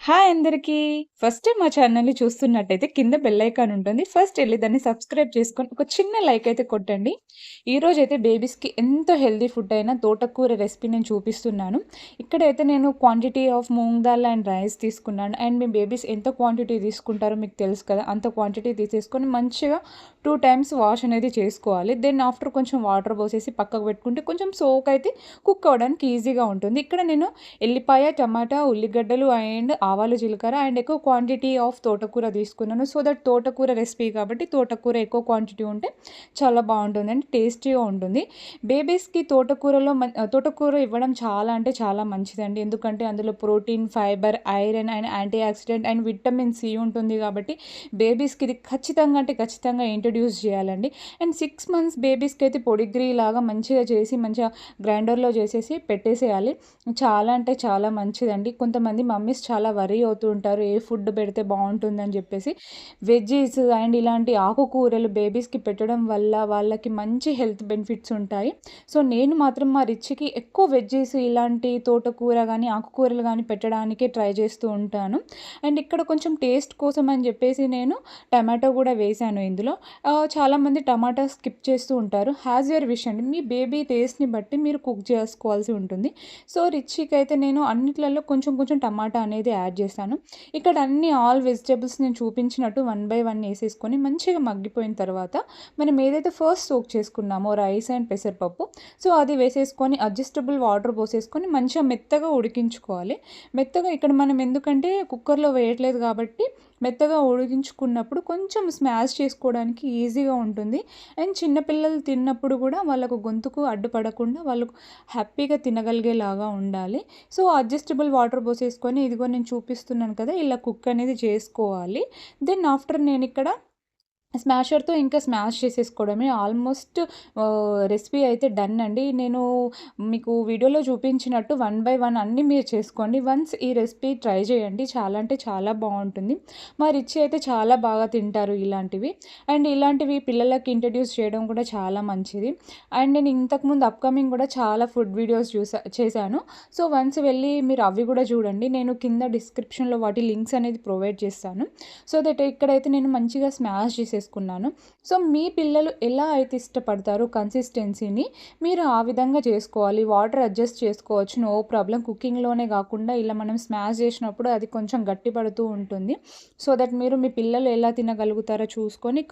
Hi అందరికీ. First time మా ఛానల్‌ని చూస్తున్నట్టయితే కింద బెల్ ఐకాన్ ఉంటుంది. ఫస్ట్ ఎళ్లి దాన్ని సబ్స్క్రైబ్ చేసుకొని ఒక చిన్న లైక్ అయితే కొట్టండి. ఈరోజైతే బేబీస్‌కి ఎంతో హెల్తీ ఫుడ్ అయిన తోటకూర రెసిపీ నేను చూపిస్తున్నాను. ఇక్కడైతే నేను quantity of moong dal and rice తీసుకున్నాను. అండ్ మీ బేబీస్ ఎంత క్వాంటిటీ తీసుకుంటారో మీకు తెలుసు కదా! అంత క్వాంటిటీ తీసేసుకొని మంచిగా 2 టైమ్స్ వాష్ అనేది చేసుకోవాలి. దెన్ ఆఫ్టర్ కొంచెం వాటర్ పోసేసి పక్కకు పెట్టుకుంటే కొంచెం సోక్ అయితే కుక్ అవ్వడానికి ఈజీగా ఉంటుంది. ఇక్కడ నేను ఎల్లిపాయ, టమాటా, ఉల్లిగడ్డలు అండ్ ఆవాలు, జీలకర్ర అండ్ ఎక్కువ క్వాంటిటీ ఆఫ్ తోటకూర తీసుకున్నాను. సో దట్ తోటకూర రెసిపీ కాబట్టి తోటకూర ఎక్కువ క్వాంటిటీ ఉంటే చాలా బాగుంటుంది అండ్ టేస్టీగా ఉంటుంది. బేబీస్కి తోటకూర ఇవ్వడం చాలా అంటే చాలా మంచిదండి. ఎందుకంటే అందులో protein, fibre, iron and antioxidant and vitamin C ఉంటుంది కాబట్టి బేబీస్కి ఇది ఖచ్చితంగా అంటే ఖచ్చితంగా ఇంట్రడ్యూస్ చేయాలండి. అండ్ 6 మంత్స్ బేబీస్కి అయితే పొడిగ్రీ లాగా మంచిగా చేసి మంచిగా గ్రైండర్లో చేసేసి పెట్టేసేయాలి. చాలా అంటే చాలా మంచిదండి. కొంతమంది మమ్మీస్ చాలా వరీ అవుతూ ఉంటారు ఏ ఫుడ్ పెడితే బాగుంటుందని చెప్పేసి. వెజ్జీస్ అండ్ ఇలాంటి ఆకుకూరలు బేబీస్కి పెట్టడం వల్ల వాళ్ళకి మంచి హెల్త్ బెనిఫిట్స్ ఉంటాయి. సో నేను మాత్రం మా రిచ్కి ఎక్కువ వెజ్జీస్ ఇలాంటి తోటకూర కానీ ఆకుకూరలు కానీ పెట్టడానికే ట్రై చేస్తూ ఉంటాను. అండ్ ఇక్కడ కొంచెం టేస్ట్ కోసం అని చెప్పేసి నేను టమాటో కూడా వేసాను ఇందులో. చాలామంది టమాటా స్కిప్ చేస్తూ ఉంటారు. హ్యాజ్ యువర్ విష్ అండి. మీ బేబీ టేస్ట్ని బట్టి మీరు కుక్ చేసుకోవాల్సి ఉంటుంది. సో రిచ్చికి అయితే నేను అన్నిట్లలో కొంచెం కొంచెం టమాటా అనేది యాడ్ చేశాను. ఇక్కడ అన్ని ఆల్ వెజిటేబుల్స్ నేను చూపించినట్టు 1 బై 1 వేసేసుకొని మంచిగా మగ్గిపోయిన తర్వాత మనం ఏదైతే ఫస్ట్ సోక్ చేసుకున్నామో రైస్ అండ్ పెసరపప్పు, సో అది వేసేసుకొని అడ్జస్టబుల్ వాటర్ పోసేసుకొని మంచిగా మెత్తగా ఉడికించుకోవాలి. మెత్తగా ఇక్కడ మనం ఎందుకంటే కుక్కర్లో వేయట్లేదు కాబట్టి మెత్తగా ఉడికించుకున్నప్పుడు కొంచెం స్మాష్ చేసుకోవడానికి ఈజీగా ఉంటుంది. అండ్ చిన్నపిల్లలు తిన్నప్పుడు కూడా వాళ్ళకు గొంతుకు అడ్డుపడకుండా వాళ్ళు హ్యాపీగా తినగలిగేలాగా ఉండాలి. సో అడ్జస్టబుల్ వాటర్ పోసేసుకొని ఇదిగో నేను చూపిస్తున్నాను కదా, ఇలా కుక్ అనేది చేసుకోవాలి. దెన్ ఆఫ్టర్ నేను ఇక్కడ స్మాషర్తో ఇంకా స్మాష్ చేసేసుకోవడమే. ఆల్మోస్ట్ రెసిపీ అయితే డన్ అండి. నేను మీకు వీడియోలో చూపించినట్టు 1 బై 1 అన్నీ మీరు చేసుకోండి. వన్స్ ఈ రెసిపీ ట్రై చేయండి. చాలా అంటే చాలా బాగుంటుంది. మా రిచ్ అయితే చాలా బాగా తింటారు ఇలాంటివి. అండ్ ఇలాంటివి పిల్లలకి ఇంట్రడ్యూస్ చేయడం కూడా చాలా మంచిది. అండ్ నేను ఇంతకుముందు అప్కమింగ్ కూడా చాలా ఫుడ్ వీడియోస్ చేశాను. సో వన్స్ వెళ్ళి మీరు అవి కూడా చూడండి. నేను కింద డిస్క్రిప్షన్లో వాటి లింక్స్ అనేది ప్రొవైడ్ చేస్తాను. సో దట్ ఇక్కడైతే నేను మంచిగా స్మాష్ చేసేసుకున్నాను. సో మీ పిల్లలు ఎలా అయితే ఇష్టపడతారో కన్సిస్టెన్సీని మీరు ఆ విధంగా చేసుకోవాలి. వాటర్ అడ్జస్ట్ చేసుకోవచ్చు, నో ప్రాబ్లం. కుకింగ్లోనే కాకుండా ఇలా మనం స్మాష్ చేసినప్పుడు అది కొంచెం గట్టి పడుతూ ఉంటుంది. సో దట్ మీరు మీ పిల్లలు ఎలా తినగలుగుతారో చూసుకొని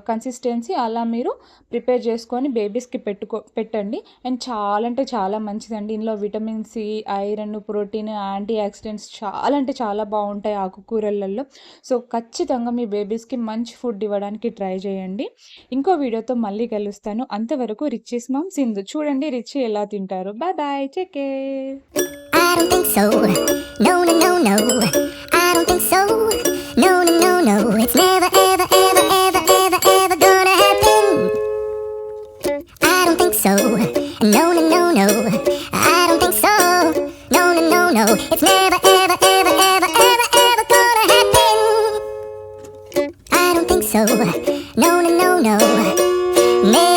కన్సిస్టెన్సీ అలా మీరు ప్రిపేర్ చేసుకొని బేబీస్కి పెట్టండి. అండ్ చాలా అంటే చాలా మంచిదండి. ఇందులో vitamin C, iron, protein, antioxidants చాలా అంటే చాలా బాగుంటాయి ఆకుకూరలలో. సో ఖచ్చితంగా మీ బేబీస్కి మంచి ఫుడ్ ఇవ్వడానికి ట్రై చేయండి. ఇంకో వీడియోతో మళ్ళీ కలుస్తాను. అంతవరకు రిచీస్ మామ్ సింధు. చూడండి రిచి ఎలా తింటారు. Bye bye, take care. I don't think so. No, no, no, no. I don't think so. No, no, no, no. It's never, ever, ever, ever, ever, ever gonna happen. I don't think so. No, no, no, no. I don't think so. No, no, no, no. It's never, ever, ever, ever, ever, ever gonna happen. I don't think so. No, no, no, no. Never.